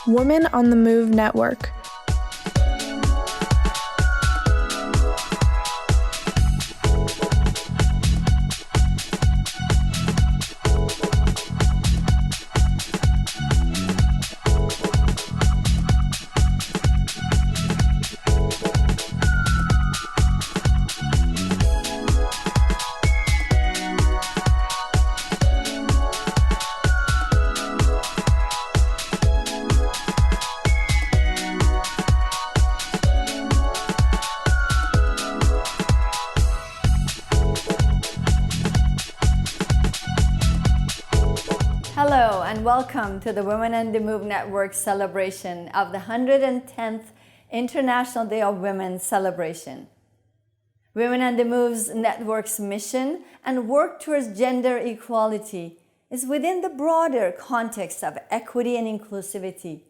Women on the Move Network. Hello and welcome to the Women on the Move Network celebration of the 110th International Day of Women celebration. Women on the Move's network's mission and work towards gender equality is within the broader context of equity and inclusivity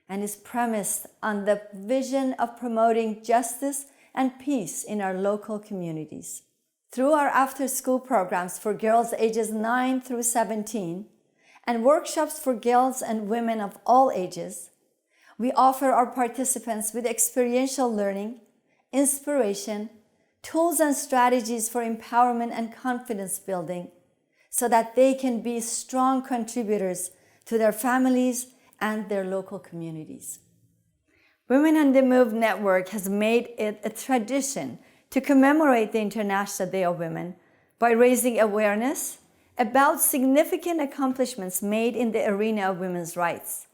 and is premised on the vision of promoting justice and peace in our local communities. Through our after-school programs for girls ages 9 through 17, and workshops for girls and women of all ages, we offer our participants with experiential learning, inspiration, tools and strategies for empowerment and confidence building so that they can be strong contributors to their families and their local communities. Women on the Move Network has made it a tradition to commemorate the International Day of Women by raising awareness about significant accomplishments made in the arena of women's rights,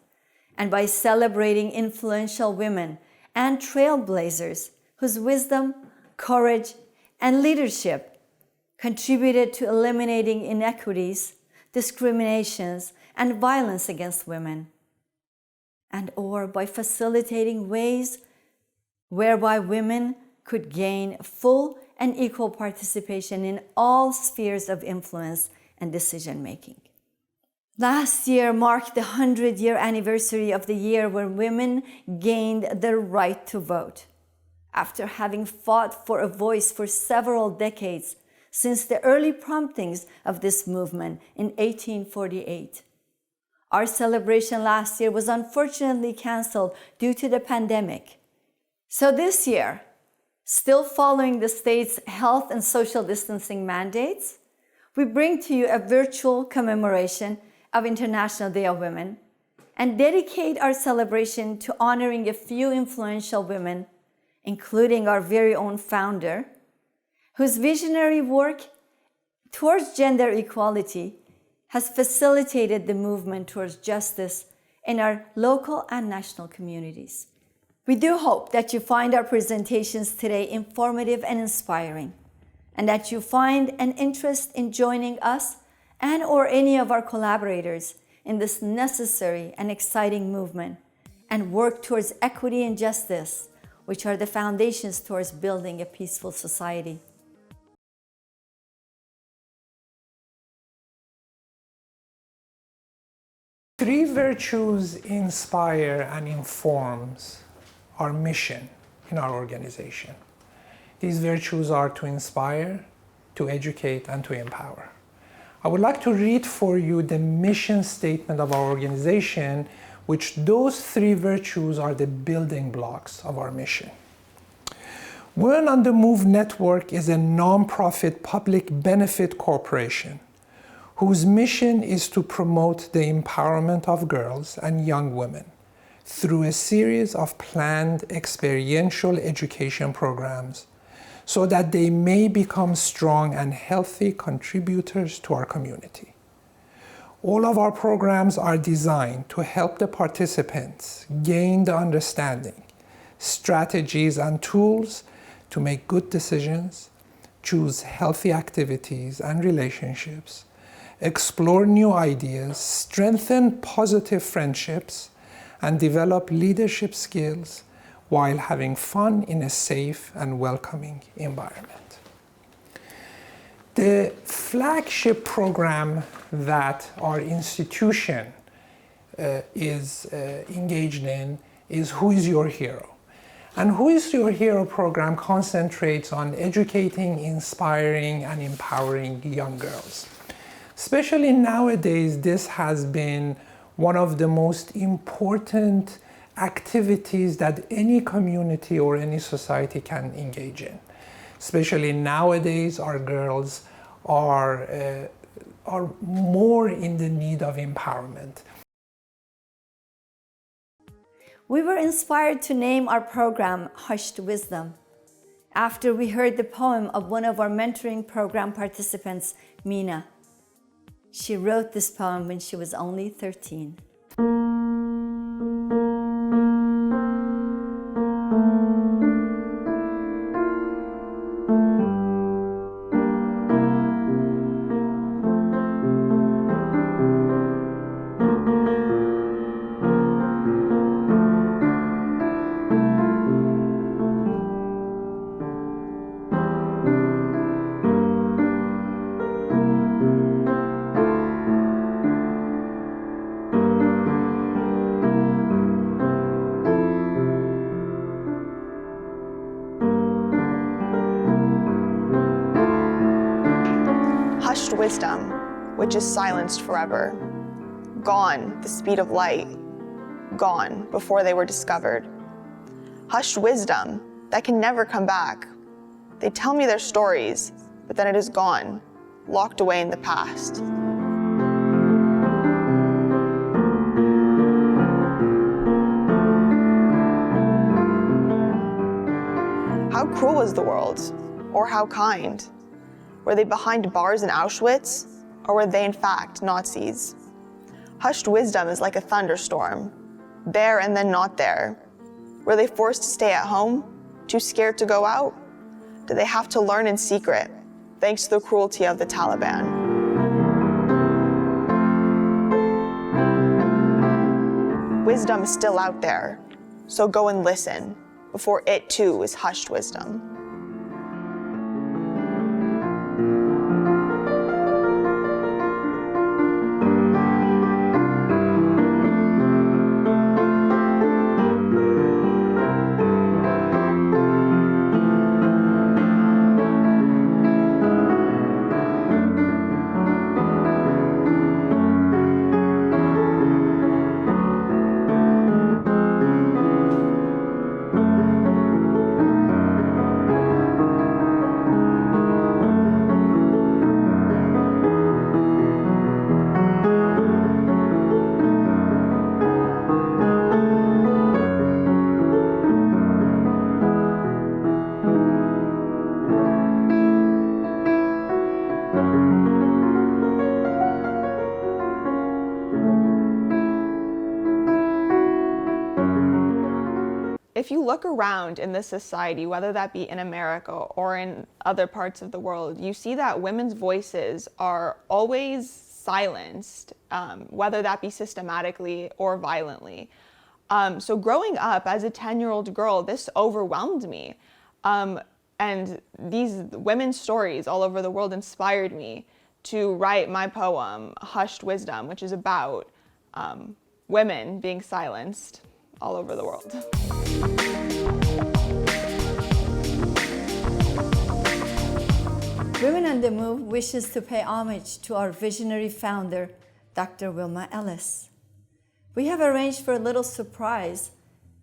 and by celebrating influential women and trailblazers whose wisdom, courage, and leadership contributed to eliminating inequities, discriminations, and violence against women, or by facilitating ways whereby women could gain full and equal participation in all spheres of influence and decision-making. Last year marked the 100-year anniversary of the year when women gained the right to vote, after having fought for a voice for several decades since the early promptings of this movement in 1848. Our celebration last year was unfortunately canceled due to the pandemic. So this year, still following the state's health and social distancing mandates, we bring to you a virtual commemoration of International Day of Women and dedicate our celebration to honoring a few influential women, including our very own founder, whose visionary work towards gender equality has facilitated the movement towards justice in our local and national communities. We do hope that you find our presentations today informative and inspiring, and that you find an interest in joining us and/or any of our collaborators in this necessary and exciting movement and work towards equity and justice, which are the foundations towards building a peaceful society. Three virtues inspire and informs our mission in our organization. These virtues are to inspire, to educate, and to empower. I would like to read for you the mission statement of our organization, which those three virtues are the building blocks of our mission. Women on the Move Network is a non-profit public benefit corporation whose mission is to promote the empowerment of girls and young women through a series of planned experiential education programs so that they may become strong and healthy contributors to our community. All of our programs are designed to help the participants gain the understanding, strategies, and tools to make good decisions, choose healthy activities and relationships, explore new ideas, strengthen positive friendships, and develop leadership skills while having fun in a safe and welcoming environment. The flagship program that our institution is engaged in is Who is Your Hero? And Who is Your Hero program concentrates on educating, inspiring, and empowering young girls. Especially nowadays, this has been one of the most important activities that any community or any society can engage in. Especially nowadays, our girls are more in the need of empowerment. We were inspired to name our program Hushed Wisdom after we heard the poem of one of our mentoring program participants, Mina. She wrote this poem when she was only 13. Hushed wisdom, which is silenced forever. Gone, the speed of light. Gone, before they were discovered. Hushed wisdom, that can never come back. They tell me their stories, but then it is gone, locked away in the past. How cruel was the world, or how kind? Were they behind bars in Auschwitz, or were they in fact Nazis? Hushed wisdom is like a thunderstorm, there and then not there. Were they forced to stay at home, too scared to go out? Did they have to learn in secret, thanks to the cruelty of the Taliban? Wisdom is still out there, so go and listen, before it too is hushed wisdom. If you look around in this society, whether that be in America or in other parts of the world, you see that women's voices are always silenced, whether that be systematically or violently. So growing up as a 10-year-old girl, this overwhelmed me. And these women's stories all over the world inspired me to write my poem, Hushed Wisdom, which is about women being silenced all over the world. Women on the Move wishes to pay homage to our visionary founder, Dr. Wilma Ellis. We have arranged for a little surprise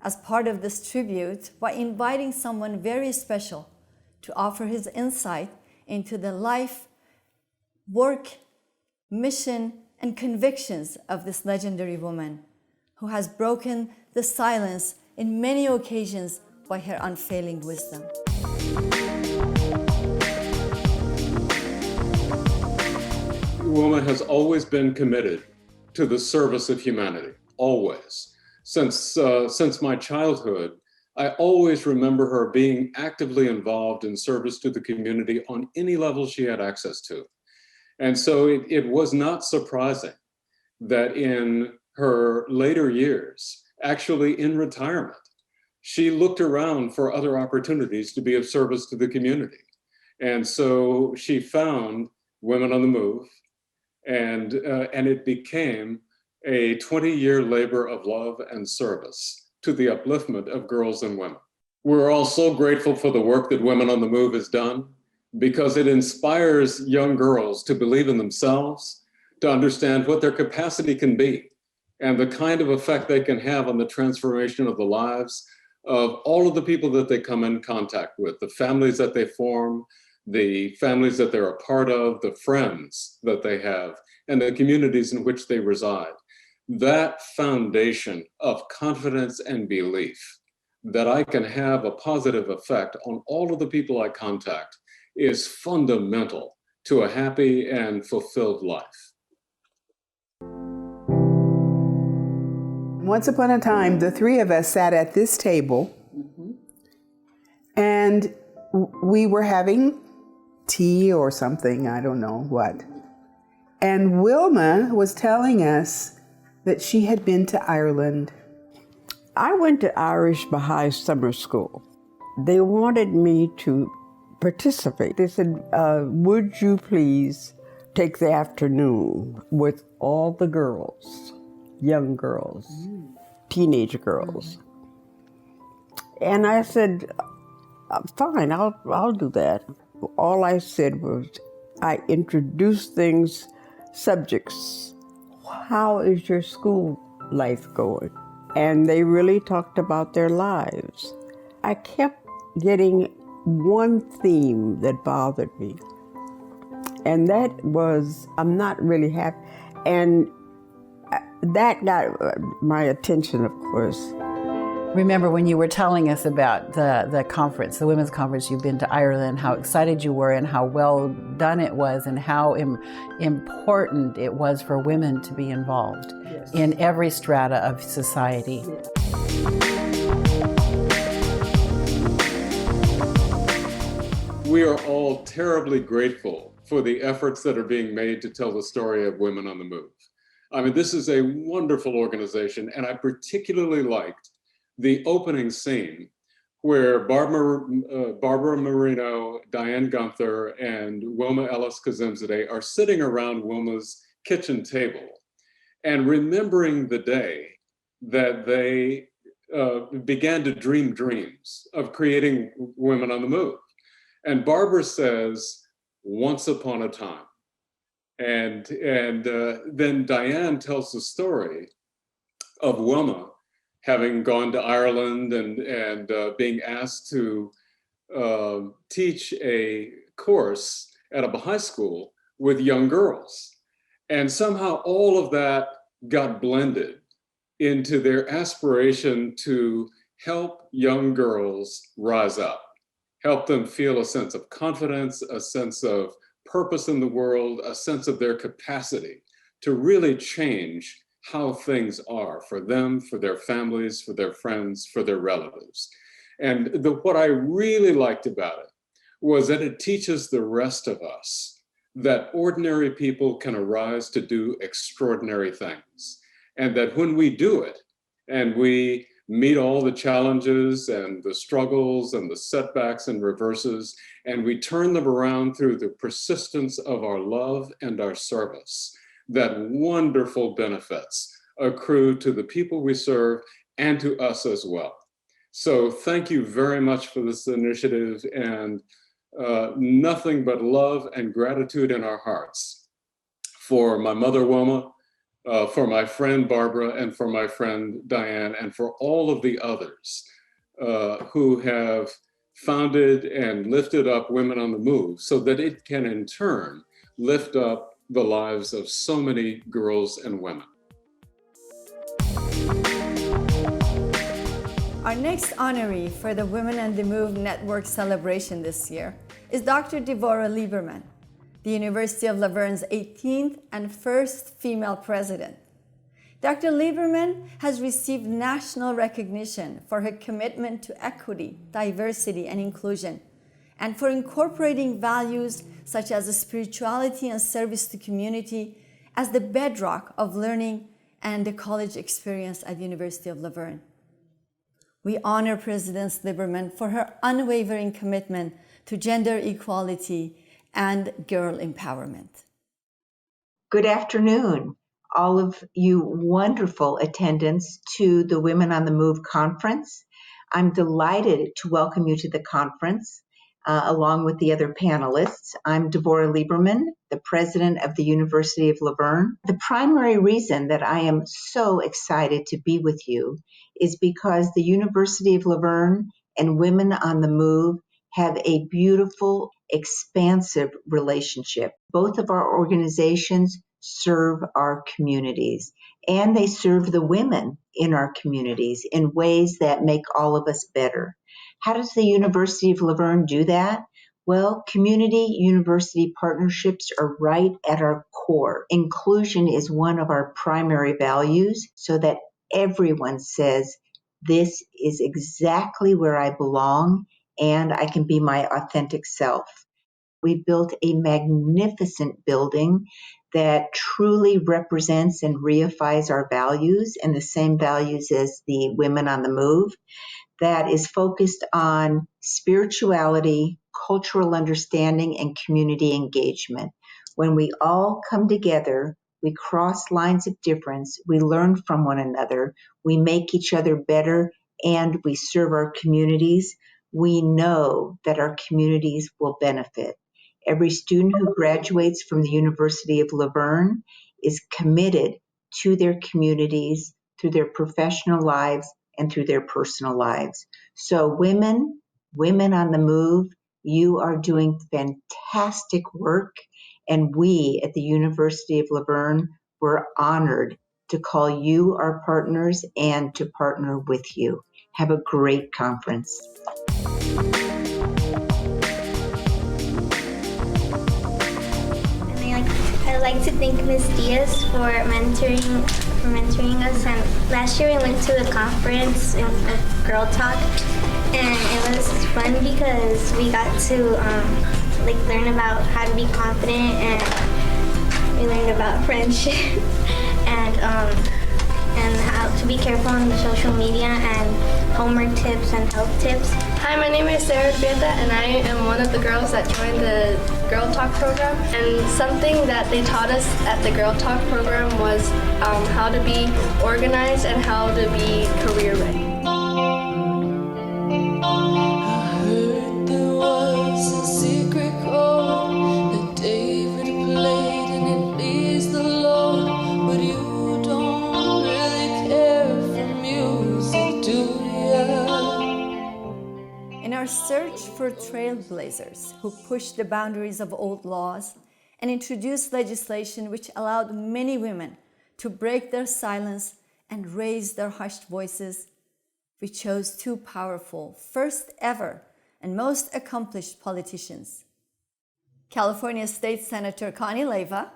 as part of this tribute by inviting someone very special to offer his insight into the life, work, mission, and convictions of this legendary woman who has broken the silence in many occasions by her unfailing wisdom. Wilma has always been committed to the service of humanity, always. Since my childhood, I always remember her being actively involved in service to the community on any level she had access to. And so it was not surprising that in her later years, actually in retirement, she looked around for other opportunities to be of service to the community. And so she found Women on the Move, and it became a 20-year labor of love and service to the upliftment of girls and women. We're all so grateful for the work that Women on the Move has done, because it inspires young girls to believe in themselves, to understand what their capacity can be, and the kind of effect they can have on the transformation of the lives of all of the people that they come in contact with, the families that they form, the families that they're a part of, the friends that they have, and the communities in which they reside. That foundation of confidence and belief that I can have a positive effect on all of the people I contact is fundamental to a happy and fulfilled life. Once upon a time, the three of us sat at this table, and we were having tea or something, I don't know what. And Wilma was telling us that she had been to Ireland. I went to Irish Baha'i summer school. They wanted me to participate. They said, would you please take the afternoon with all the girls, young girls, teenage girls. And I said, fine, I'll do that. All I said was, I introduced things, subjects. How is your school life going? And they really talked about their lives. I kept getting one theme that bothered me. And that was, I'm not really happy. And that got my attention, of course. Remember when you were telling us about the conference, the women's conference, you've been to Ireland, how excited you were and how well done it was and how important it was for women to be involved in every strata of society. We are all terribly grateful for the efforts that are being made to tell the story of Women on the Move. I mean, this is a wonderful organization, and I particularly liked the opening scene where Barbara Marino, Diane Gunther, and Wilma Ellis-Kazemzadeh are sitting around Wilma's kitchen table and remembering the day that they began to dream dreams of creating Women on the Move. And Barbara says, once upon a time. And then Diane tells the story of Wilma having gone to Ireland and being asked to teach a course at a Baha'i school with young girls. And somehow all of that got blended into their aspiration to help young girls rise up, help them feel a sense of confidence, a sense of purpose in the world, a sense of their capacity to really change how things are for them, for their families, for their friends, for their relatives. And what I really liked about it was that it teaches the rest of us that ordinary people can arise to do extraordinary things. And that when we do it, and we meet all the challenges and the struggles and the setbacks and reverses, and we turn them around through the persistence of our love and our service, that wonderful benefits accrue to the people we serve and to us as well. So thank you very much for this initiative, and nothing but love and gratitude in our hearts for my mother Wilma, for my friend Barbara, and for my friend Diane, and for all of the others who have founded and lifted up Women on the Move so that it can in turn lift up the lives of so many girls and women. Our next honoree for the Women on the Move Network celebration this year is Dr. Devorah Lieberman, the University of La Verne's 18th and first female president. Dr. Lieberman has received national recognition for her commitment to equity, diversity, and inclusion, and for incorporating values such as spirituality and service to community as the bedrock of learning and the college experience at the University of La Verne. We honor President Lieberman for her unwavering commitment to gender equality and girl empowerment. Good afternoon, all of you wonderful attendants to the Women on the Move conference. I'm delighted to welcome you to the conference. along with the other panelists. I'm Devorah Lieberman, the president of the University of Laverne. The primary reason that I am so excited to be with you is because the University of Laverne and Women on the Move have a beautiful, expansive relationship. Both of our organizations serve our communities, and they serve the women in our communities in ways that make all of us better. How does the University of Laverne do that? Well, community-university partnerships are right at our core. Inclusion is one of our primary values, so that everyone says, this is exactly where I belong, and I can be my authentic self. We built a magnificent building that truly represents and reifies our values, and the same values as the Women on the Move, that is focused on spirituality, cultural understanding, and community engagement. When we all come together, we cross lines of difference, we learn from one another, we make each other better, and we serve our communities. We know that our communities will benefit. Every student who graduates from the University of Laverne is committed to their communities through their professional lives and through their personal lives. So women on the move, you are doing fantastic work, and we at the University of Laverne, we're honored to call you our partners and to partner with you. Have a great conference. I'd like to thank Ms. Diaz for mentoring us. And last year we went to the conference of Girl Talk, and it was fun because we got to learn about how to be confident, and we learned about friendship and how to be careful on social media and homework tips and health tips. Hi, my name is Devorah Lieberman, and I am one of the girls that joined the Girl Talk program. And something that they taught us at the Girl Talk program was how to be organized and how to be career ready. I heard there was a secret chord that David played and it pleased the Lord, but you don't really care for music, do ya? In our search for trailblazers who pushed the boundaries of old laws and introduced legislation which allowed many women to break their silence and raise their hushed voices, we chose two powerful, first ever, and most accomplished politicians, California State Senator Connie Leyva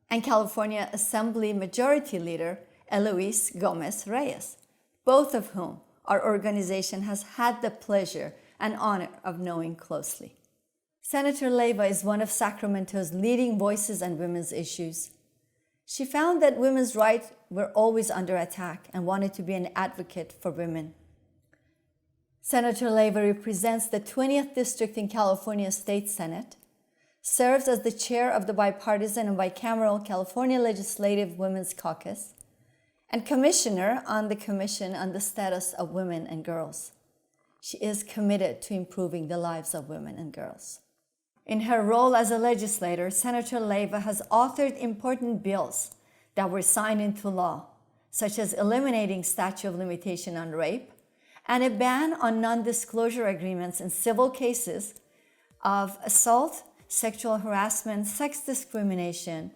and California Assembly Majority Leader Eloise Gomez-Reyes, both of whom our organization has had the pleasure and honor of knowing closely. Senator Leyva is one of Sacramento's leading voices on women's issues. She found that women's rights were always under attack and wanted to be an advocate for women. Senator Leyva represents the 20th District in California State Senate, serves as the chair of the bipartisan and bicameral California Legislative Women's Caucus, and commissioner on the Commission on the Status of Women and Girls. She is committed to improving the lives of women and girls. In her role as a legislator, Senator Leyva has authored important bills that were signed into law, such as eliminating statute of limitation on rape and a ban on non-disclosure agreements in civil cases of assault, sexual harassment, sex discrimination,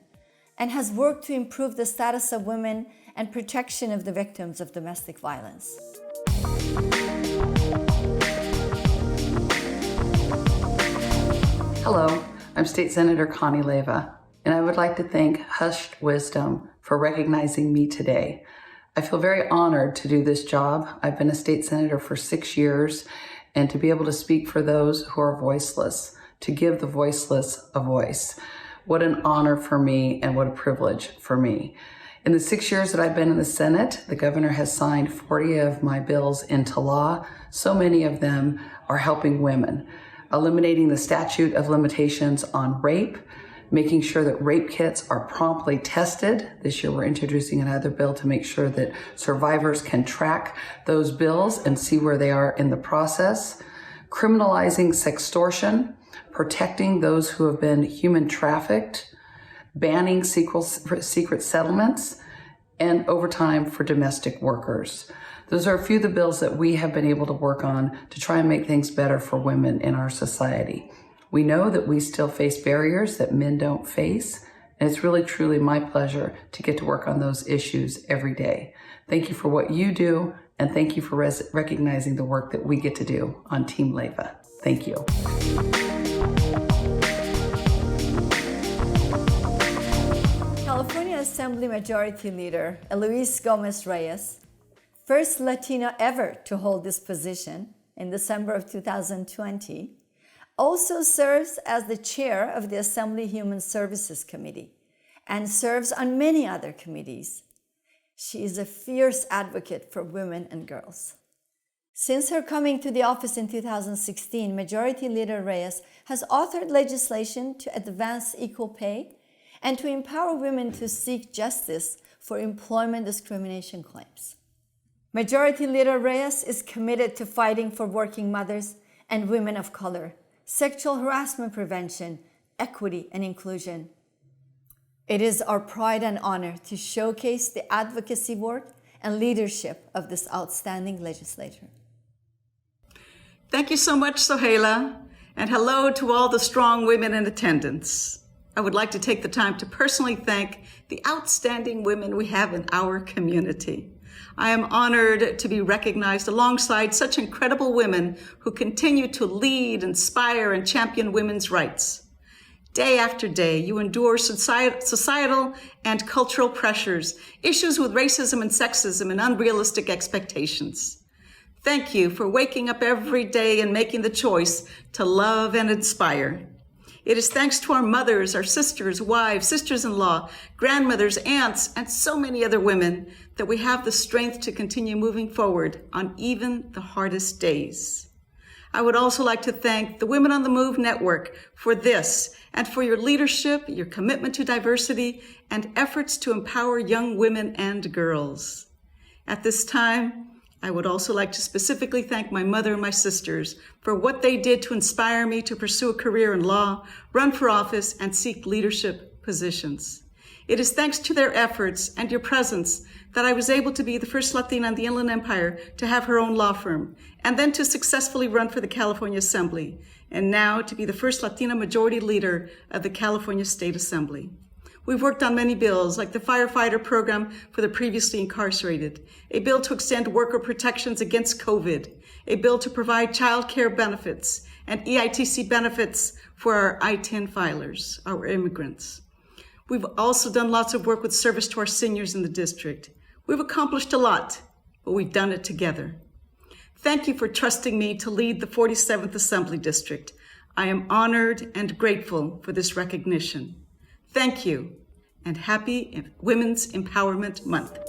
and has worked to improve the status of women and protection of the victims of domestic violence. Hello, I'm State Senator Connie Leyva, and I would like to thank Hushed Wisdom for recognizing me today. I feel very honored to do this job. I've been a state senator for 6 years, and to be able to speak for those who are voiceless, to give the voiceless a voice. What an honor for me and what a privilege for me. In the 6 years that I've been in the Senate, the governor has signed 40 of my bills into law. So many of them are helping women. Eliminating the statute of limitations on rape, making sure that rape kits are promptly tested. This year we're introducing another bill to make sure that survivors can track those bills and see where they are in the process. criminalizing sextortion, protecting those who have been human trafficked, banning secret settlements, and overtime for domestic workers. Those are a few of the bills that we have been able to work on to try and make things better for women in our society. We know that we still face barriers that men don't face, and it's really, truly my pleasure to get to work on those issues every day. Thank you for what you do, and thank you for recognizing the work that we get to do on Team Leyva. Thank you. California Assembly Majority Leader Luis Gomez-Reyes, first Latina ever to hold this position in December of 2020, also serves as the chair of the Assembly Human Services Committee and serves on many other committees. She is a fierce advocate for women and girls. Since her coming to the office in 2016, Majority Leader Reyes has authored legislation to advance equal pay and to empower women to seek justice for employment discrimination claims. Majority Leader Reyes is committed to fighting for working mothers and women of color, sexual harassment prevention, equity, and inclusion. It is our pride and honor to showcase the advocacy work and leadership of this outstanding legislator. Thank you so much, Sohaila, and hello to all the strong women in attendance. I would like to take the time to personally thank the outstanding women we have in our community. I am honored to be recognized alongside such incredible women who continue to lead, inspire, and champion women's rights. Day after day, you endure societal and cultural pressures, issues with racism and sexism, and unrealistic expectations. Thank you for waking up every day and making the choice to love and inspire. It is thanks to our mothers, our sisters, wives, sisters-in-law, grandmothers, aunts, and so many other women that we have the strength to continue moving forward on even the hardest days. I would also like to thank the Women on the Move Network for this and for your leadership, your commitment to diversity, and efforts to empower young women and girls. At this time, I would also like to specifically thank my mother and my sisters for what they did to inspire me to pursue a career in law, run for office, and seek leadership positions. It is thanks to their efforts and your presence that I was able to be the first Latina in the Inland Empire to have her own law firm, and then to successfully run for the California Assembly, and now to be the first Latina majority leader of the California State Assembly. We've worked on many bills, like the firefighter program for the previously incarcerated, a bill to extend worker protections against COVID, a bill to provide child care benefits, and EITC benefits for our I-10 filers, our immigrants. We've also done lots of work with service to our seniors in the district. We've accomplished a lot, but we've done it together. Thank you for trusting me to lead the 47th Assembly District. I am honored and grateful for this recognition. Thank you, and happy Women's Empowerment Month.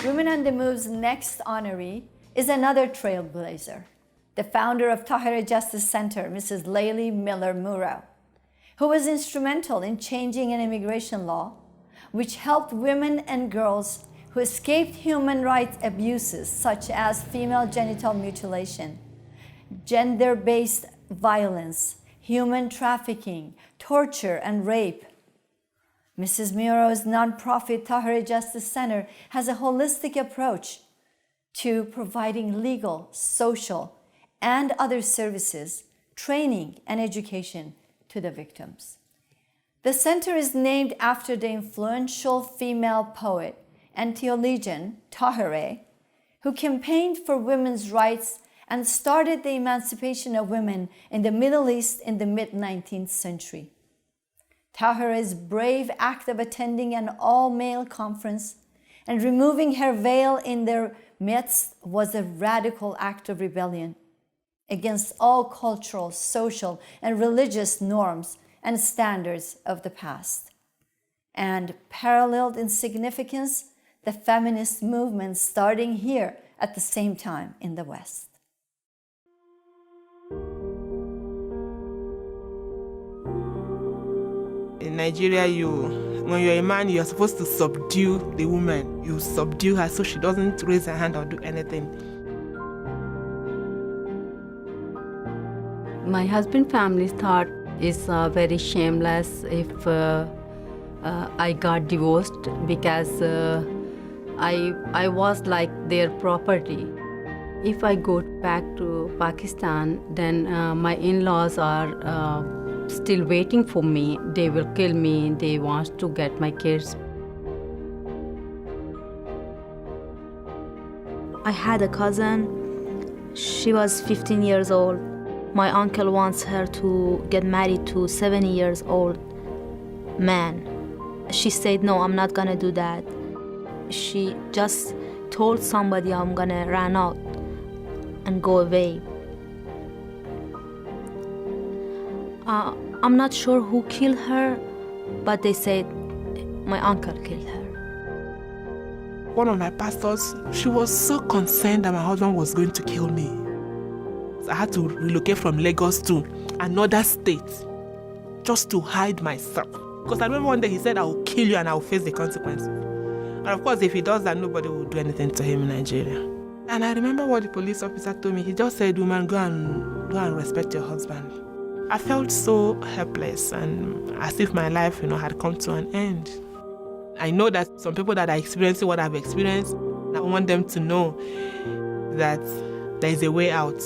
Women on the Move's next honoree is another trailblazer, the founder of Tahari Justice Center, Mrs. Layli Miller Murrow, who was instrumental in changing an immigration law which helped women and girls who escaped human rights abuses such as female genital mutilation, gender-based violence, human trafficking, torture, and rape. Mrs. Murrow's nonprofit Tahari Justice Center has a holistic approach to providing legal, social, and other services, training, and education to the victims. The center is named after the influential female poet and theologian Tahari, who campaigned for women's rights and started the emancipation of women in the Middle East in the mid-19th century. Tahari's brave act of attending an all-male conference and removing her veil in their midst was a radical act of rebellion against all cultural, social, and religious norms and standards of the past. And paralleled in significance, the feminist movement starting here at the same time in the West. In Nigeria, you when you're a man, you're supposed to subdue the woman. You subdue her so she doesn't raise her hand or do anything. My husband's family thought it's very shameless if I got divorced because I was like their property. If I go back to Pakistan, then my in-laws are still waiting for me. They will kill me. They want to get my kids. I had a cousin. She was 15 years old. My uncle wants her to get married to 70 years old man. She said, no, I'm not gonna do that. She just told somebody I'm gonna run out and go away. I'm not sure who killed her, but they said my uncle killed her. One of my pastors, she was so concerned that my husband was going to kill me. So I had to relocate from Lagos to another state just to hide myself. Because I remember one day he said, I will kill you and I will face the consequences. And of course, if he does that, nobody will do anything to him in Nigeria. And I remember what the police officer told me. He just said, woman, go and respect your husband. I felt so helpless and as if my life, had come to an end. I know that some people that are experiencing what I've experienced, I want them to know that there is a way out.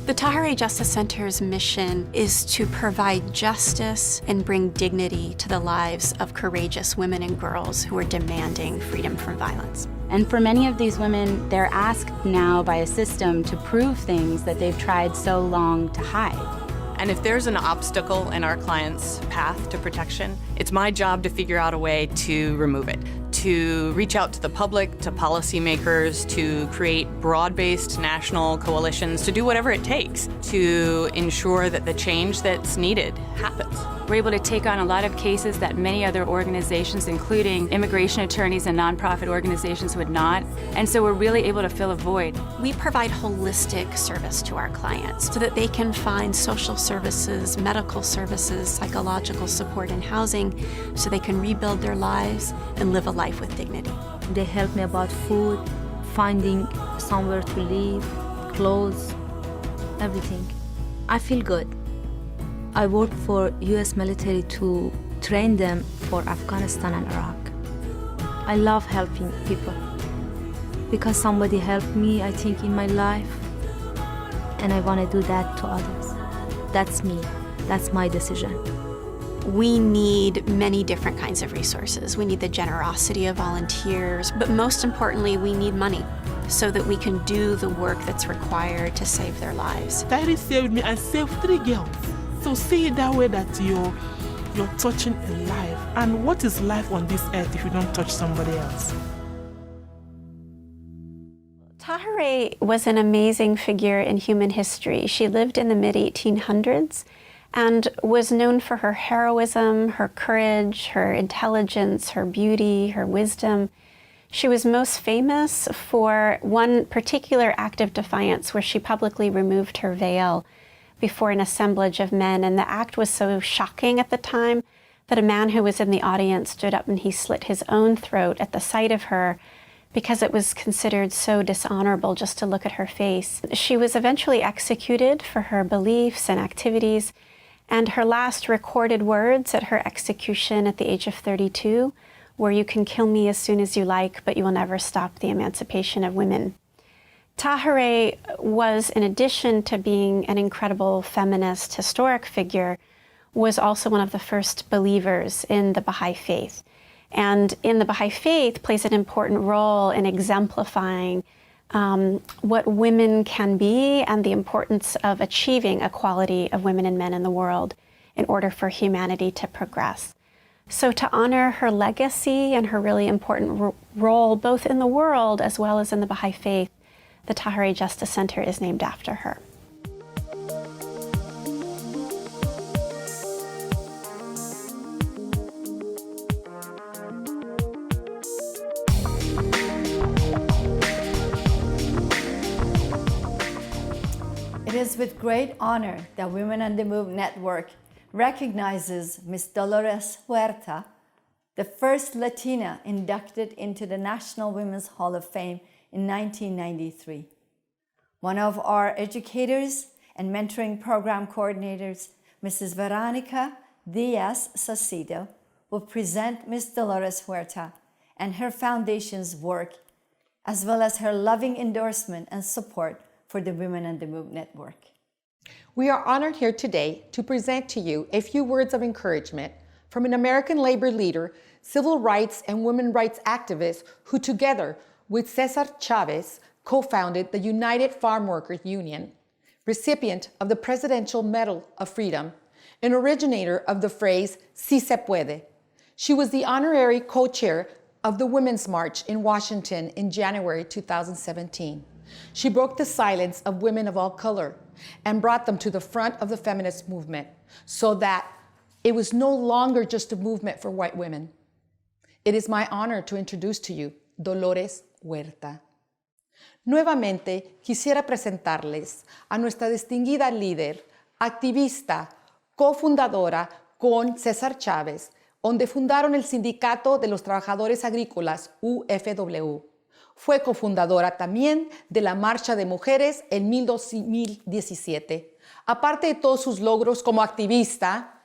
The Tahari Justice Center's mission is to provide justice and bring dignity to the lives of courageous women and girls who are demanding freedom from violence. And for many of these women, they're asked now by a system to prove things that they've tried so long to hide. And if there's an obstacle in our client's path to protection, it's my job to figure out a way to remove it, to reach out to the public, to policymakers, to create broad-based national coalitions, to do whatever it takes to ensure that the change that's needed happens. We're able to take on a lot of cases that many other organizations, including immigration attorneys and nonprofit organizations, would not. And so we're really able to fill a void. We provide holistic service to our clients so that they can find social services, medical services, psychological support and housing so they can rebuild their lives and live a life with dignity. They help me about food, finding somewhere to live, clothes, everything. I feel good. I work for US military to train them for Afghanistan and Iraq. I love helping people because somebody helped me, I think, in my life, and I want to do that to others. That's me. That's my decision. We need many different kinds of resources. We need the generosity of volunteers, but most importantly, we need money so that we can do the work that's required to save their lives. Tahari saved me and saved 3 girls. So see it that way, that you're touching a life. And what is life on this earth if you don't touch somebody else? Tahari was an amazing figure in human history. She lived in the mid-1800s and was known for her heroism, her courage, her intelligence, her beauty, her wisdom. She was most famous for one particular act of defiance where she publicly removed her veil before an assemblage of men, and the act was so shocking at the time that a man who was in the audience stood up and he slit his own throat at the sight of her because it was considered so dishonorable just to look at her face. She was eventually executed for her beliefs and activities, and her last recorded words at her execution at the age of 32 were, "You can kill me as soon as you like, but you will never stop the emancipation of women." Tahari was, in addition to being an incredible feminist historic figure, was also one of the first believers in the Baha'i faith. And in the Baha'i faith plays an important role in exemplifying what women can be and the importance of achieving equality of women and men in the world in order for humanity to progress. So to honor her legacy and her really important role both in the world as well as in the Baha'i faith, the Tahari Justice Center is named after her. It is with great honor that Women on the Move Network recognizes Ms. Dolores Huerta, the first Latina inducted into the National Women's Hall of Fame in 1993. One of our educators and mentoring program coordinators, Mrs. Veronica Diaz-Saucedo, will present Ms. Dolores Huerta and her foundation's work, as well as her loving endorsement and support for the Women on the Move Network. We are honored here today to present to you a few words of encouragement from an American labor leader, civil rights and women's rights activist who, together with Cesar Chavez, co-founded the United Farm Workers Union, recipient of the Presidential Medal of Freedom, and originator of the phrase, "Si se puede." She was the honorary co-chair of the Women's March in Washington in January 2017. She broke the silence of women of all color and brought them to the front of the feminist movement so that it was no longer just a movement for white women. It is my honor to introduce to you Dolores Huerta. Nuevamente quisiera presentarles a nuestra distinguida líder, activista, cofundadora con César Chávez, donde fundaron el Sindicato de los Trabajadores Agrícolas, UFW. Fue cofundadora también de la Marcha de Mujeres en 2017. Aparte de todos sus logros como activista,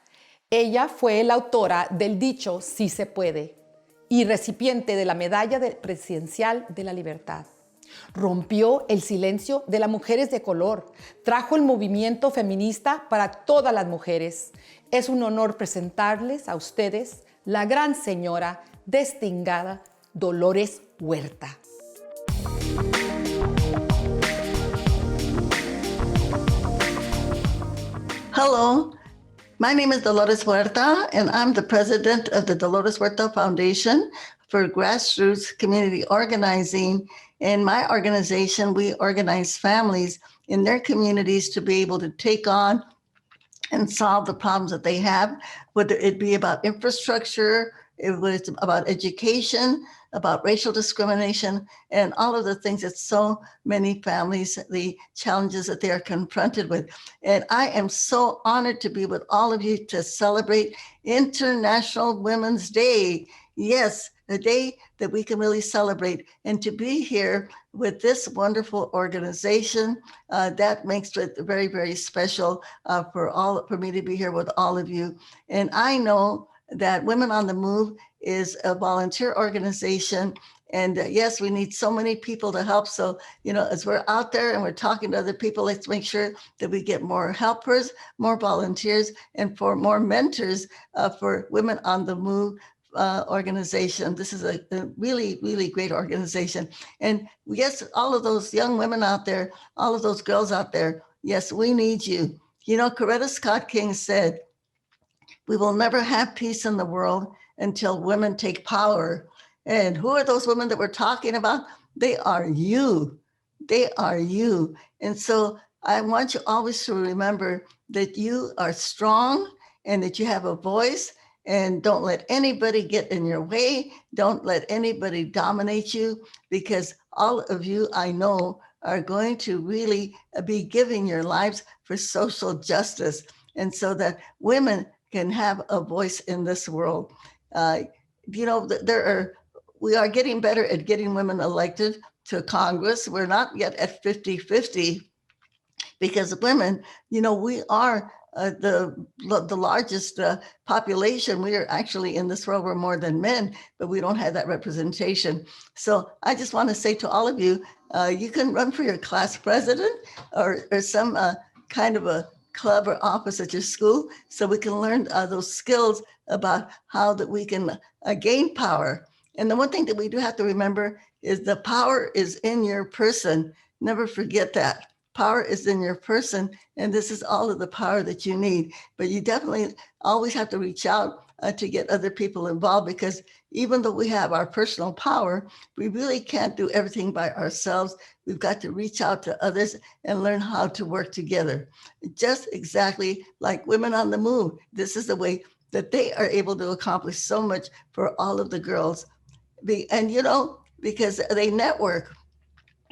ella fue la autora del dicho "Sí se puede" y recipiente de la Medalla Presidencial de la Libertad. Rompió el silencio de las mujeres de color, trajo el movimiento feminista para todas las mujeres. Es un honor presentarles a ustedes la gran señora distinguida Dolores Huerta. Hello, my name is Dolores Huerta, and I'm the president of the Dolores Huerta Foundation for Grassroots Community Organizing. In my organization, we organize families in their communities to be able to take on and solve the problems that they have, whether it be about infrastructure, it was about education, about racial discrimination, and all of the things that so many families, the challenges that they are confronted with. And I am so honored to be with all of you to celebrate International Women's Day. Yes, a day that we can really celebrate, and to be here with this wonderful organization, that makes it very, very special for me to be here with all of you. And I know that Women on the Move is a volunteer organization. And yes, we need so many people to help. So, as we're out there and we're talking to other people, let's make sure that we get more helpers, more volunteers, and for more mentors for Women on the Move organization. This is a really, really great organization. And yes, all of those young women out there, all of those girls out there, yes, we need you. Coretta Scott King said, "We will never have peace in the world until women take power." And who are those women that we're talking about? They are you. They are you. And so I want you always to remember that you are strong and that you have a voice, and don't let anybody get in your way. Don't let anybody dominate you, because all of you, I know, are going to really be giving your lives for social justice, and so that women can have a voice in this world. We are getting better at getting women elected to Congress. We're not yet at 50-50, because women, we are the largest population. We are actually in this world, we're more than men, but we don't have that representation. So I just want to say to all of you, you can run for your class president or some kind of a club or office at your school, so we can learn those skills about how that we can gain power. And the one thing that we do have to remember is the power is in your person. Never forget that. Power is in your person, and this is all of the power that you need. But you definitely always have to reach out to get other people involved, because even though we have our personal power, we really can't do everything by ourselves. We've got to reach out to others and learn how to work together. Just exactly like Women on the Move. This is the way that they are able to accomplish so much for all of the girls. And because they network.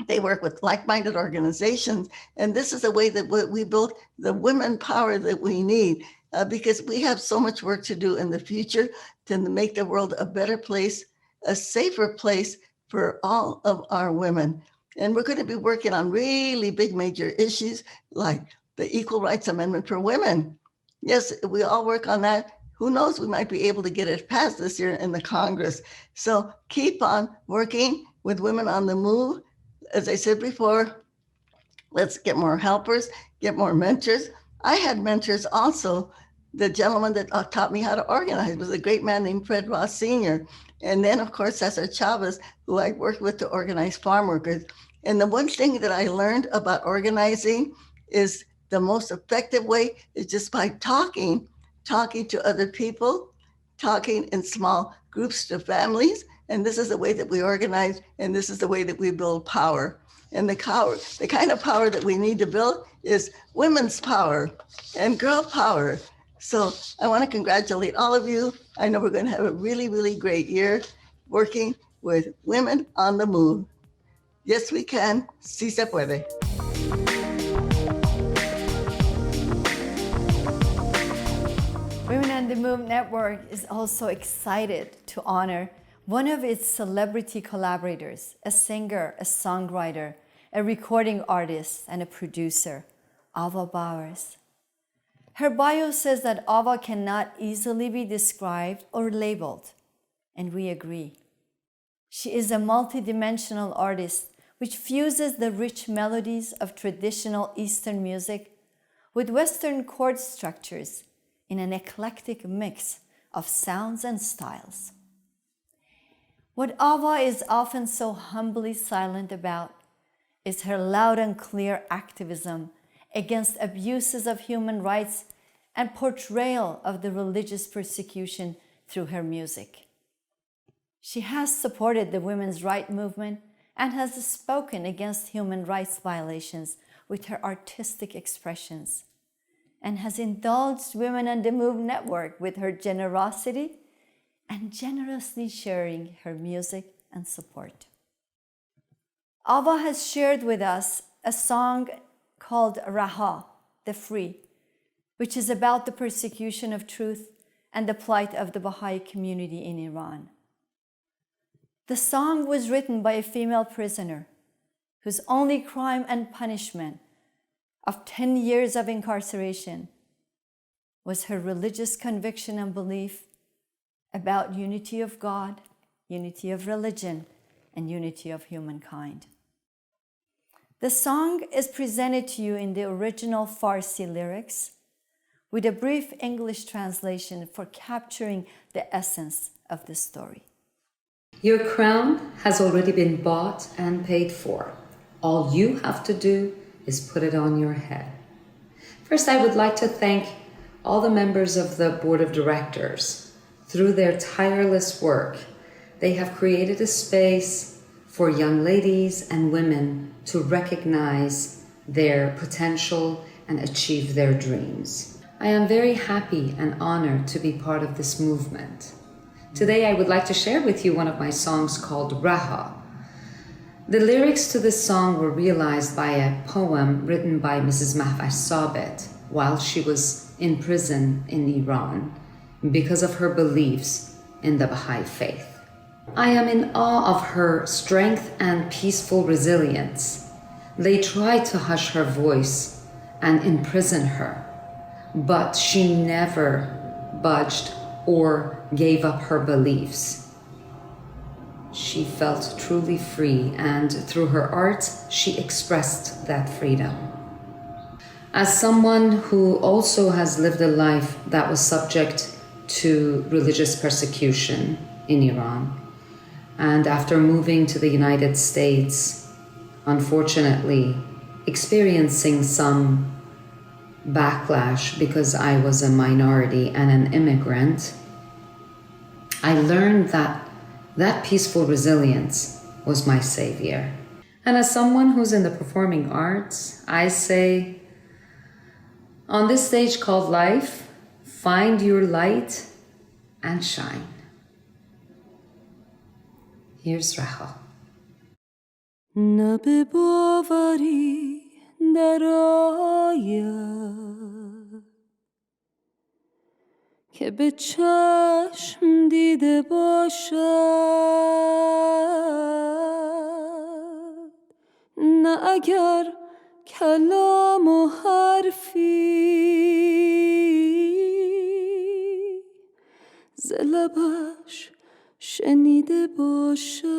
They work with like-minded organizations. And this is a way that we build the women power that we need, because we have so much work to do in the future to make the world a better place, a safer place for all of our women. And we're going to be working on really big major issues like the Equal Rights Amendment for women. Yes, we all work on that. Who knows, we might be able to get it passed this year in the Congress. So keep on working with Women on the Move. As I said before, let's get more helpers, get more mentors. I had mentors also. The gentleman that taught me how to organize was a great man named Fred Ross Sr. And then, of course, Cesar Chavez, who I worked with to organize farm workers. And the one thing that I learned about organizing is the most effective way is just by talking to other people, talking in small groups to families. And this is the way that we organize, and this is the way that we build power. And the kind of power that we need to build is women's power and girl power. So I want to congratulate all of you. I know we're going to have a really, really great year working with Women on the Move. Yes, we can. Sí se puede. Women on the Move Network is also excited to honor one of its celebrity collaborators, a singer, a songwriter, a recording artist, and a producer, Ava Bowers. Her bio says that Ava cannot easily be described or labeled, and we agree. She is a multidimensional artist which fuses the rich melodies of traditional Eastern music with Western chord structures in an eclectic mix of sounds and styles. What Ava is often so humbly silent about is her loud and clear activism against abuses of human rights and portrayal of the religious persecution through her music. She has supported the women's rights movement and has spoken against human rights violations with her artistic expressions, and has indulged Women on the Move Network with her generosity and generously sharing her music and support. Ava has shared with us a song called Raha, the Free, which is about the persecution of truth and the plight of the Baha'i community in Iran. The song was written by a female prisoner whose only crime and punishment of 10 years of incarceration was her religious conviction and belief about unity of God, unity of religion, and unity of humankind. The song is presented to you in the original Farsi lyrics with a brief English translation for capturing the essence of the story. Your crown has already been bought and paid for. All you have to do is put it on your head. First, I would like to thank all the members of the board of directors. Through their tireless work, they have created a space for young ladies and women to recognize their potential and achieve their dreams. I am very happy and honored to be part of this movement. Today, I would like to share with you one of my songs called Raha. The lyrics to this song were realized by a poem written by Mrs. Mahvash Sabit while she was in prison in Iran because of her beliefs in the Baha'i faith. I am in awe of her strength and peaceful resilience. They tried to hush her voice and imprison her, but she never budged or gave up her beliefs. She felt truly free, and through her art, she expressed that freedom. As someone who also has lived a life that was subject to religious persecution in Iran, and after moving to the United States, unfortunately experiencing some backlash because I was a minority and an immigrant, I learned that peaceful resilience was my savior. And as someone who's in the performing arts, I say, on this stage called life, find your light and shine. Here's Raha. نه به باوری در آید که به چشم دیده باشد، نه اگر کلام و حرفی ز لبش شنیده باشد،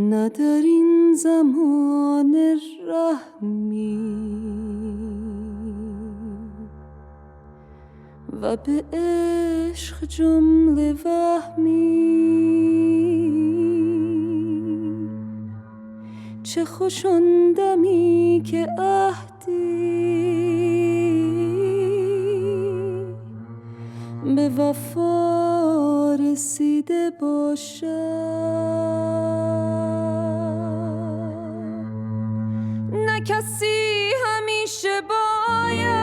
نه در این زمان رحمی و به عشق جمله وهمی. چه خوش آن دمی که عهدی به وفا رسیده باشد، نه کسی همیشه باید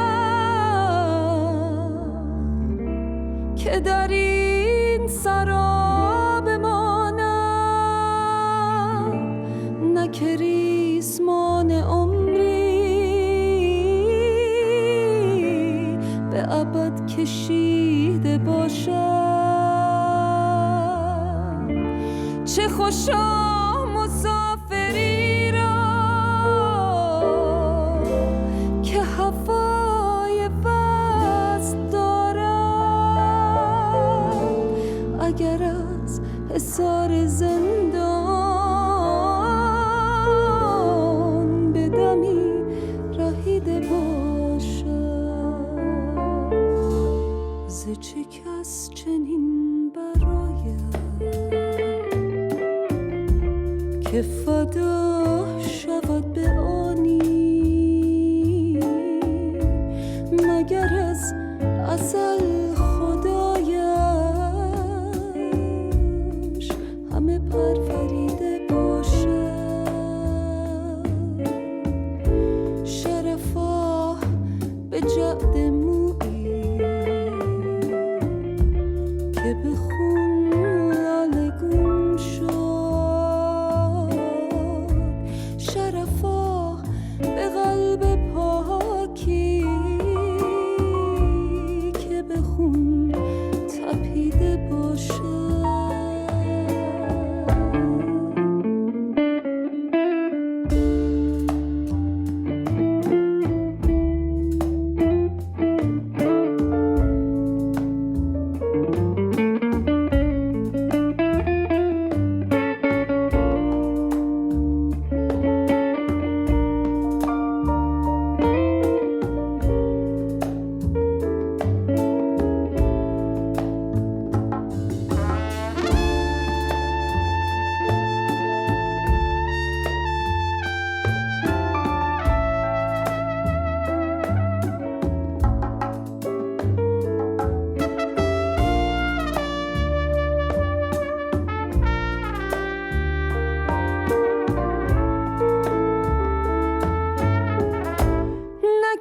که در این سرا بماند، نه که ریسمان عمری به ابد کشیده باشد. چه خوشا مسافری را که هوای وصل دارد، اگر از حصار زندان به دمی رهیده باشد. ز چه کس چنین براید که فدا شود به آنی، مگر از ازل خدایش همه پروریده باشد. شرفا به جعد مویی که به خون لاله گون شد، شرفا به قلب پاکی که به خون تپیده باشد.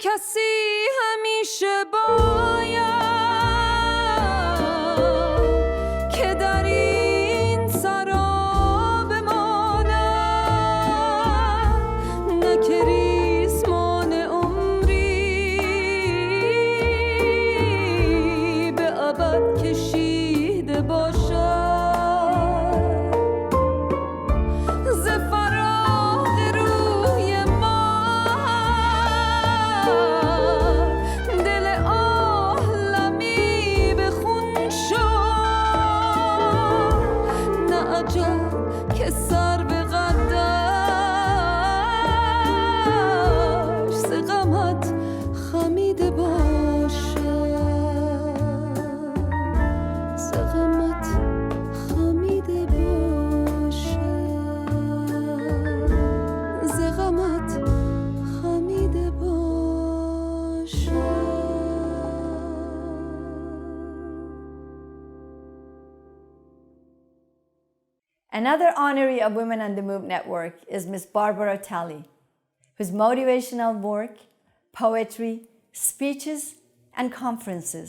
کسی همیشه باید که در این سرا بماند، نه که ریسمان عمری به ابد کشیده باشد. ز فراق روی ما دل عالمی به خون شد، نه عجب که سر به قدش ز غمت خمیده باشد، ز غمت خمیده باشد، ز غمت خمیده باشد. Another honoree of Women on the Move Network is Ms. Barbara Talley, whose motivational work, poetry, speeches, and conferences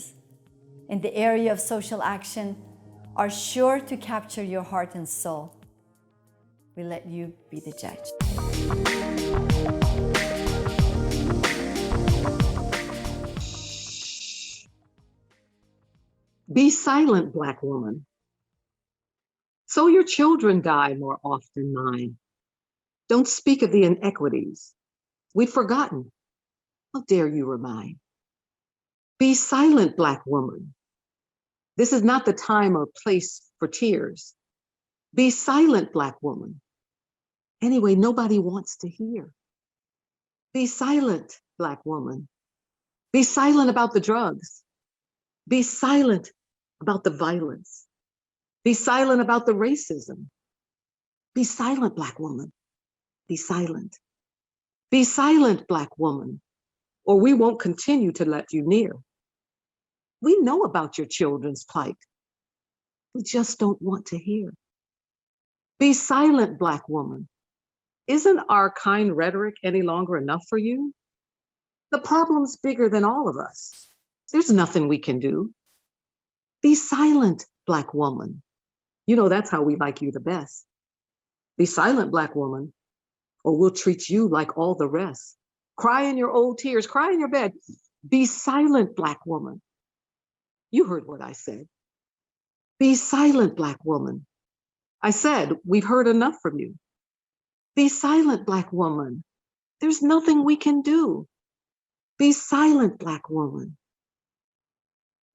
in the area of social action are sure to capture your heart and soul. We let you be the judge. Be silent, Black woman. So your children die more oft than mine. Don't speak of the inequities. We've forgotten. How dare you remind? Be silent, Black woman. This is not the time or place for tears. Be silent, Black woman. Anyway, nobody wants to hear. Be silent, Black woman. Be silent about the drugs. Be silent about the violence. Be silent about the racism. Be silent, Black woman. Be silent. Be silent, Black woman, or we won't continue to let you near. We know about your children's plight. We just don't want to hear. Be silent, Black woman. Isn't our kind rhetoric any longer enough for you? The problem's bigger than all of us. There's nothing we can do. Be silent, Black woman. You know that's how we like you the best. Be silent, Black woman, or we'll treat you like all the rest. Cry in your old tears, cry in your bed. Be silent, Black woman. You heard what I said. Be silent, Black woman. I said, we've heard enough from you. Be silent, Black woman. There's nothing we can do. Be silent, Black woman.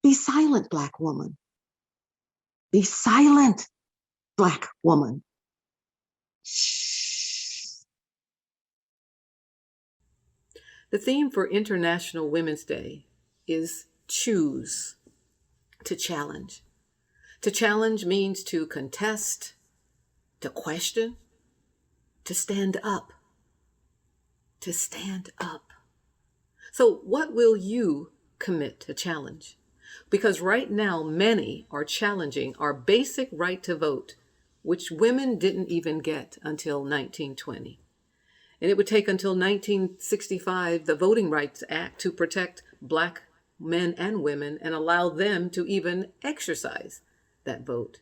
Be silent, Black woman. Be silent, Black woman. The theme for International Women's Day is choose, to challenge. To challenge means to contest, to question, to stand up. To stand up. So what will you commit to challenge? Because right now, many are challenging our basic right to vote, which women didn't even get until 1920. And it would take until 1965, the Voting Rights Act, to protect Black men and women and allow them to even exercise that vote.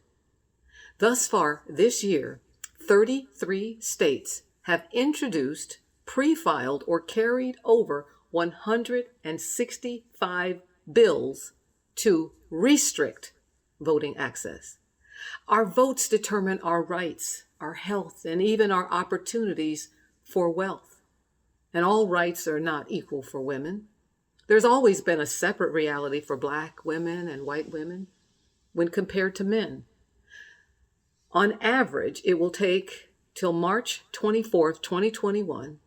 Thus far, this year, 33 states have introduced, pre-filed, or carried over 165 bills to restrict voting access. Our votes determine our rights, our health, and even our opportunities for wealth. And all rights are not equal for women. There's always been a separate reality for Black women and white women when compared to men. On average, it will take till March 24th, 2021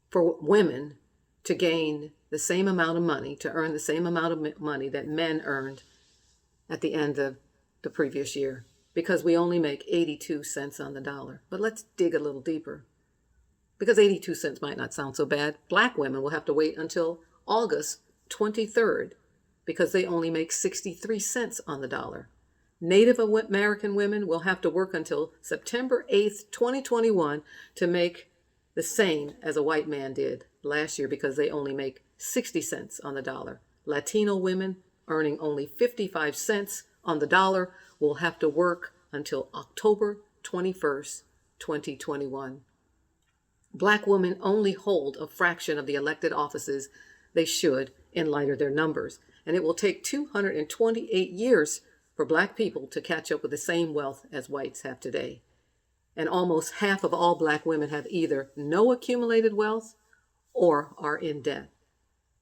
for women to gain the same amount of money, to earn the same amount of money that men earned at the end of the previous year, because we only make 82 cents on the dollar. But let's dig a little deeper, because 82 cents might not sound so bad. Black women will have to wait until August 23rd because they only make 63 cents on the dollar. Native American women will have to work until September 8th, 2021 to make the same as a white man did last year because they only make 60 cents on the dollar. Latino women earning only 55 cents on the dollar will have to work until October 21st, 2021. Black women only hold a fraction of the elected offices they should in light of their numbers, and it will take 228 years for Black people to catch up with the same wealth as whites have today. And almost half of all Black women have either no accumulated wealth or are in debt.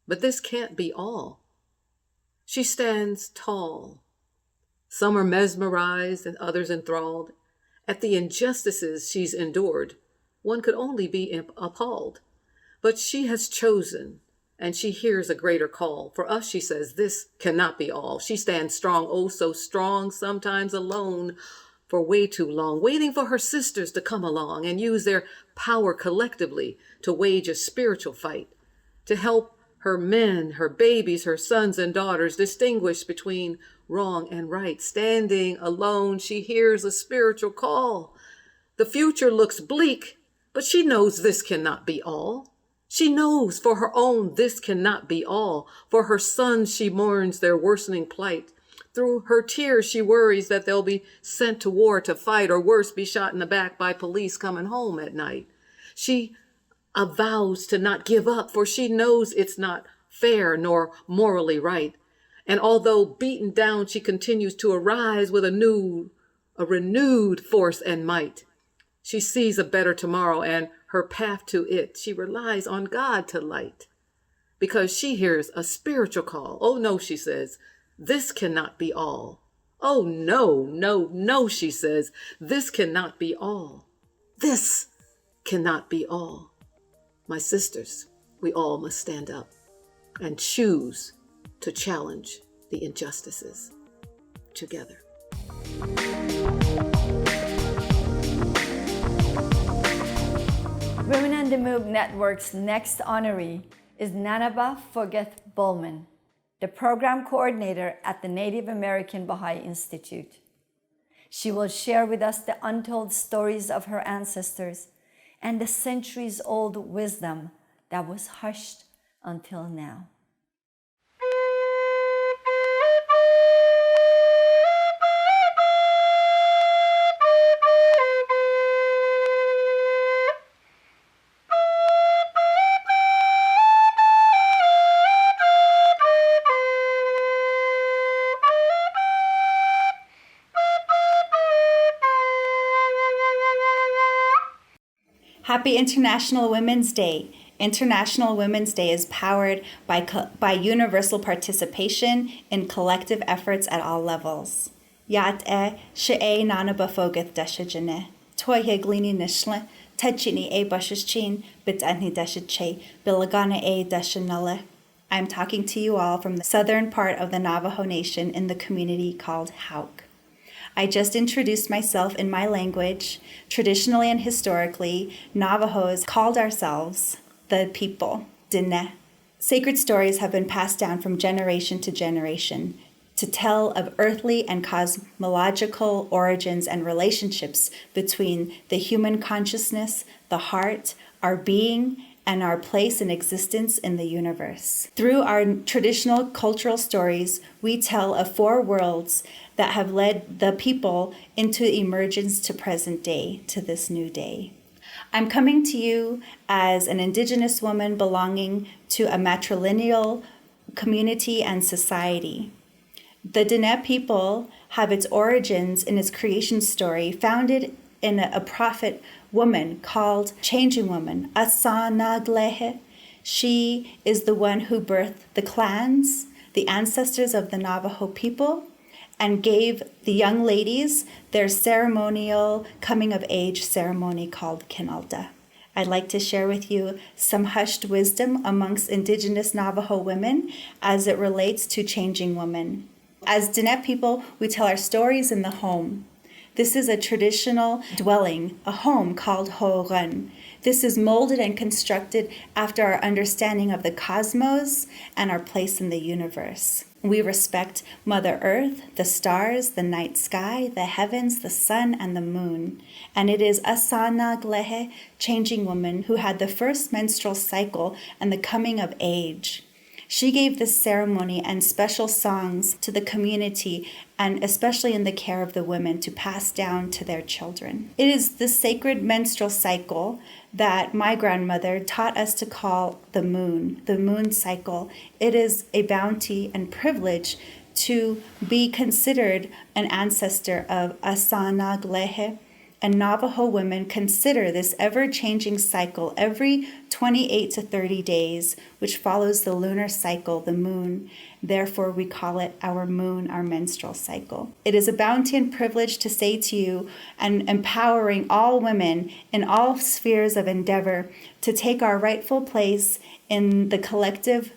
But this can't be all. She stands tall. Some are mesmerized and others enthralled. At the injustices she's endured, one could only be appalled. But she has chosen, and she hears a greater call. For us, she says, this cannot be all. She stands strong, oh so strong, sometimes alone, for way too long, waiting for her sisters to come along and use their power collectively to wage a spiritual fight, to help her men, her babies, her sons and daughters distinguish between wrong and right. Standing alone, she hears a spiritual call. The future looks bleak, but she knows this cannot be all. She knows for her own this cannot be all. For her sons she mourns their worsening plight. Through her tears, she worries that they'll be sent to war to fight, or worse, be shot in the back by police coming home at night. She vows to not give up, for she knows it's not fair nor morally right. And although beaten down, she continues to arise with a renewed force and might. She sees a better tomorrow and her path to it. She relies on God to light, because she hears a spiritual call. Oh no, she says, this cannot be all. Oh no, no, no, she says, this cannot be all. This cannot be all. My sisters, we all must stand up and choose to challenge the injustices together. Women on the Move Network's next honoree is Nanaba Fogeth Bowman, the program coordinator at the Native American Baha'i Institute. She will share with us the untold stories of her ancestors and the centuries-old wisdom that was hushed until now. Happy International Women's Day. International Women's Day is powered by universal participation in collective efforts at all levels. Yat she'e nanaba fogeth dashajane. Toy heglini nishle, techini e bashachin, bitani dashache, bilagana e dashanale. I'm talking to you all from the southern part of the Navajo Nation in the community called Hauk. I just introduced myself in my language. Traditionally and historically, Navajos called ourselves the people, Dine. Sacred stories have been passed down from generation to generation to tell of earthly and cosmological origins and relationships between the human consciousness, the heart, our being, and our place in existence in the universe. Through our traditional cultural stories, we tell of 4 worlds that have led the people into emergence to present day, to this new day. I'm coming to you as an Indigenous woman belonging to a matrilineal community and society. The Dine people have its origins in its creation story founded in a prophet woman called Changing Woman, Asanaglehe. She is the one who birthed the clans, the ancestors of the Navajo people, and gave the young ladies their ceremonial coming-of-age ceremony called Kinalta. I'd like to share with you some hushed wisdom amongst Indigenous Navajo women as it relates to Changing Woman. As Dine people, we tell our stories in the home. This is a traditional dwelling, a home called Ho'oran. This is molded and constructed after our understanding of the cosmos and our place in the universe. We respect Mother Earth, the stars, the night sky, the heavens, the sun, and the moon. And it is Asanaglehe, Changing Woman, who had the first menstrual cycle and the coming of age. She gave this ceremony and special songs to the community, and especially in the care of the women, to pass down to their children. It is the sacred menstrual cycle that my grandmother taught us to call the moon cycle. It is a bounty and privilege to be considered an ancestor of Asanaglehe. And Navajo women consider this ever-changing cycle every 28 to 30 days, which follows the lunar cycle, the moon. Therefore, we call it our moon, our menstrual cycle. It is a bounty and privilege to say to you, and empowering all women in all spheres of endeavor to take our rightful place in the collective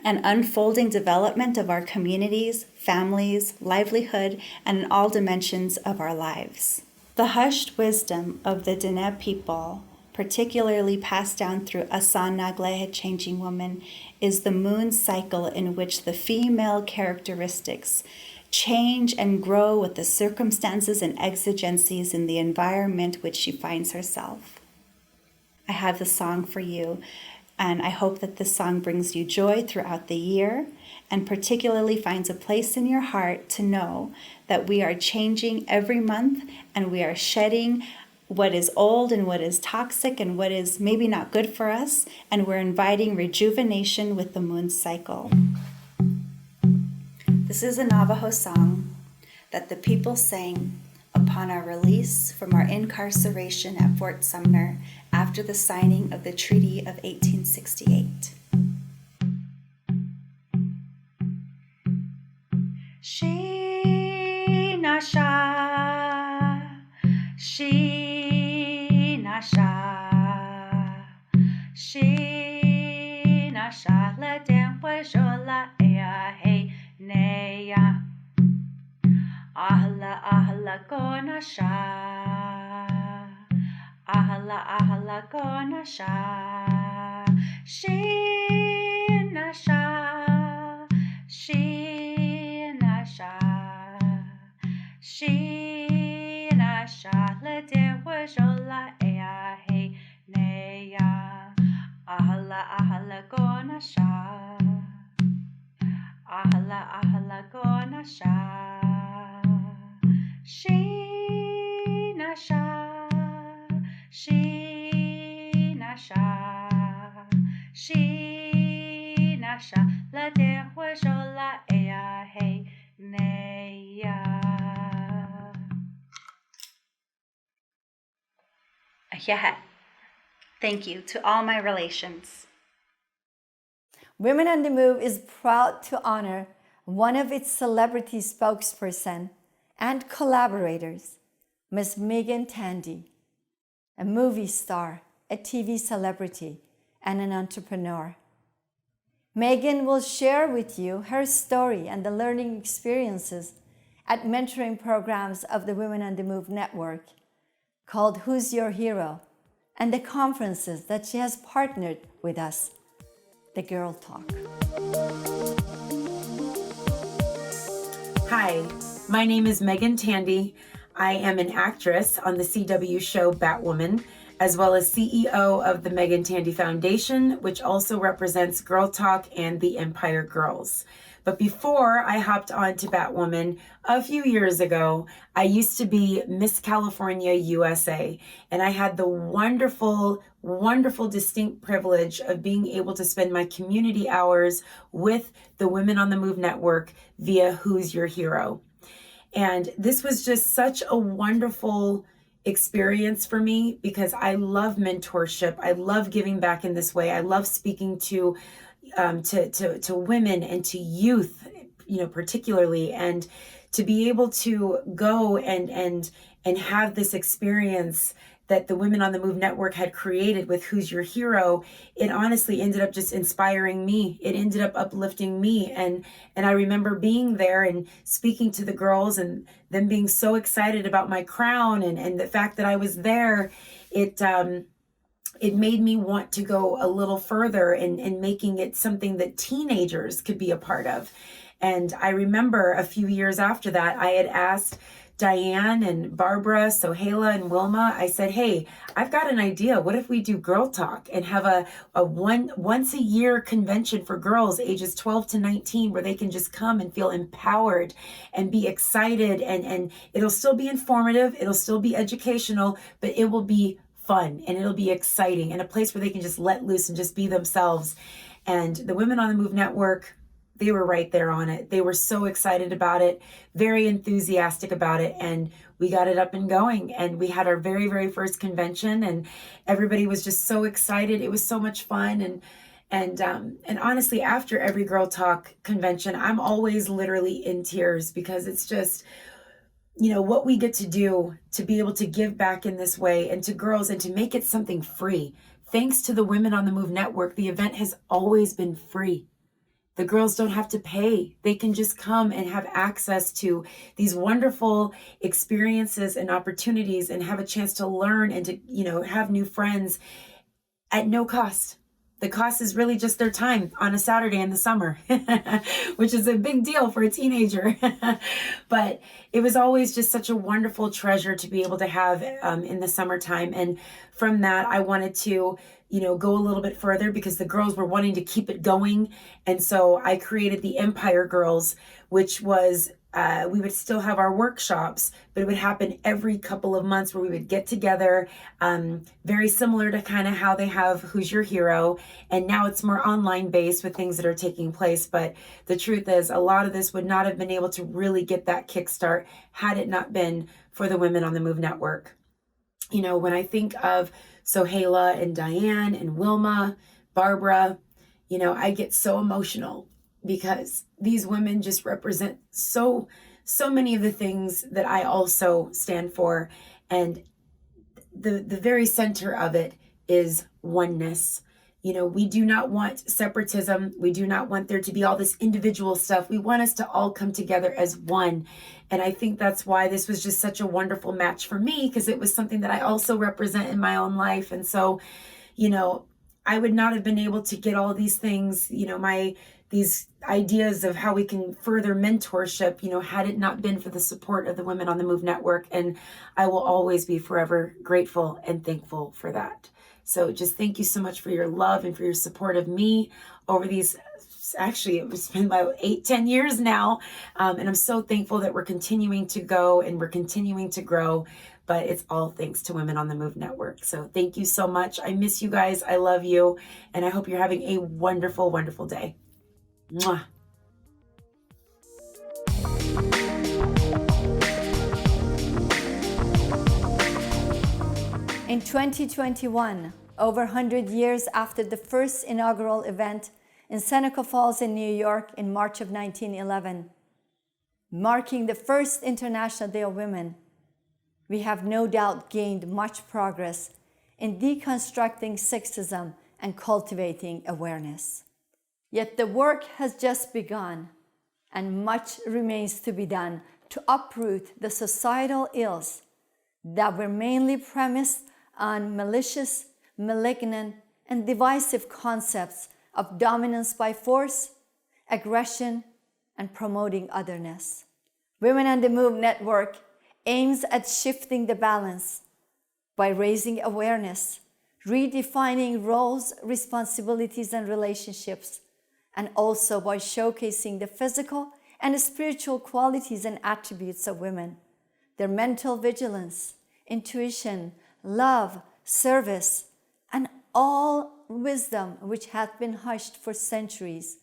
and unfolding development of our communities, families, livelihood, and in all dimensions of our lives. The hushed wisdom of the Dine people, particularly passed down through Asanaglehe, Changing Woman, is the moon cycle in which the female characteristics change and grow with the circumstances and exigencies in the environment which she finds herself. I have the song for you. And I hope that this song brings you joy throughout the year and particularly finds a place in your heart to know that we are changing every month and we are shedding what is old and what is toxic and what is maybe not good for us, and we're inviting rejuvenation with the moon cycle. This is a Navajo song that the people sang upon our release from our incarceration at Fort Sumner after the signing of the Treaty of 1868. She nasha, she nasha, she nasha, le den hui shou la ea hei neya. Ahla ahla go nasha, ahla ahla go nasha, she nasha, she nasha, she nasha, le den hui shou la ea hei neya. Ahla ahla go nasha, ahla ahla go nasha. She nasha, she nasha, she nasha, la de hui shou la ea hei neya. Yeah. Thank you to all my relations. Women on the Move is proud to honor one of its celebrity spokesperson and collaborators, Miss Megan Tandy, a movie star, a TV celebrity, and an entrepreneur. Megan will share with you her story and the learning experiences at mentoring programs of the Women on the Move network called Who's Your Hero, and the conferences that she has partnered with us, the Girl Talk. Hi, my name is Megan Tandy. I am an actress on the CW show Batwoman, as well as CEO of the Megan Tandy Foundation, which also represents Girl Talk and the Empire Girls. But before I hopped on to Batwoman a few years ago, I used to be Miss California USA, and I had the wonderful, distinct privilege of being able to spend my community hours with the Women on the Move network via Who's Your Hero. And this was just such a wonderful experience for me because I love mentorship. I love giving back in this way. I love speaking to women and to youth, particularly, and to be able to go and have this experience that the Women on the Move network had created with Who's Your Hero. It honestly ended up just inspiring me. It ended up uplifting me. And I remember being there and speaking to the girls and them being so excited about my crown and the fact that I was there. It made me want to go a little further in making it something that teenagers could be a part of. And I remember a few years after that, I had asked Diane and Barbara, Sohaila and Wilma, I said, hey, I've got an idea. What if we do Girl Talk and have a once a year convention for girls ages 12 to 19 where they can just come and feel empowered and be excited, and it'll still be informative, it'll still be educational, but it will be fun and it'll be exciting and a place where they can just let loose and just be themselves. And the Women on the Move network, they were right there on it. They were so excited about it, very enthusiastic about it, and we got it up and going. And we had our very, very first convention, and everybody was just so excited. It was so much fun. And honestly, after every Girl Talk convention, I'm always literally in tears because it's just, what we get to do to be able to give back in this way and to girls and to make it something free. Thanks to the Women on the Move network, the event has always been free. The girls don't have to pay. They can just come and have access to these wonderful experiences and opportunities and have a chance to learn and to, have new friends at no cost. The cost is really just their time on a Saturday in the summer, which is a big deal for a teenager. But it was always just such a wonderful treasure to be able to have in the summertime. And from that, I wanted to go a little bit further because the girls were wanting to keep it going. And so I created the Empire Girls, which was, we would still have our workshops, but it would happen every couple of months where we would get together, very similar to kind of how they have Who's Your Hero. And now it's more online based with things that are taking place. But the truth is, a lot of this would not have been able to really get that kickstart had it not been for the Women on the Move Network. When I think of Sohaila and Diane and Wilma, Barbara, I get so emotional because these women just represent so many of the things that I also stand for. And the very center of it is oneness. We do not want separatism. We do not want there to be all this individual stuff. We want us to all come together as one. And I think that's why this was just such a wonderful match for me, because it was something that I also represent in my own life. And so, I would not have been able to get all these things, these ideas of how we can further mentorship, had it not been for the support of the Women on the Move Network. And I will always be forever grateful and thankful for that. So just thank you so much for your love and for your support of me over these, actually it's been about 8-10 years now. And I'm so thankful that we're continuing to go and we're continuing to grow, but it's all thanks to Women on the Move Network. So thank you so much. I miss you guys. I love you. And I hope you're having a wonderful, wonderful day. Mwah. In 2021, over 100 years after the first inaugural event in Seneca Falls in New York in March of 1911, marking the first International Day of Women, we have no doubt gained much progress in deconstructing sexism and cultivating awareness. Yet the work has just begun, and much remains to be done to uproot the societal ills that were mainly premised on malicious, malignant, and divisive concepts of dominance by force, aggression, and promoting otherness. Women on the Move Network aims at shifting the balance by raising awareness, redefining roles, responsibilities, and relationships, and also by showcasing the physical and spiritual qualities and attributes of women, their mental vigilance, intuition, love, service, and all wisdom which had been hushed for centuries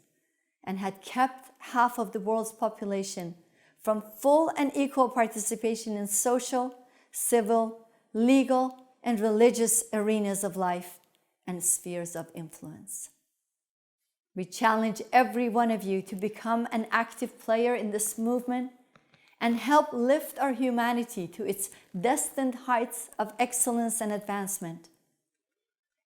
and had kept half of the world's population from full and equal participation in social, civil, legal, and religious arenas of life and spheres of influence. We challenge every one of you to become an active player in this movement and help lift our humanity to its destined heights of excellence and advancement.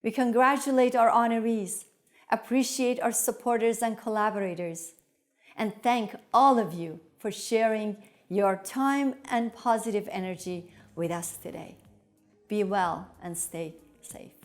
We congratulate our honorees, appreciate our supporters and collaborators, and thank all of you for sharing your time and positive energy with us today. Be well and stay safe.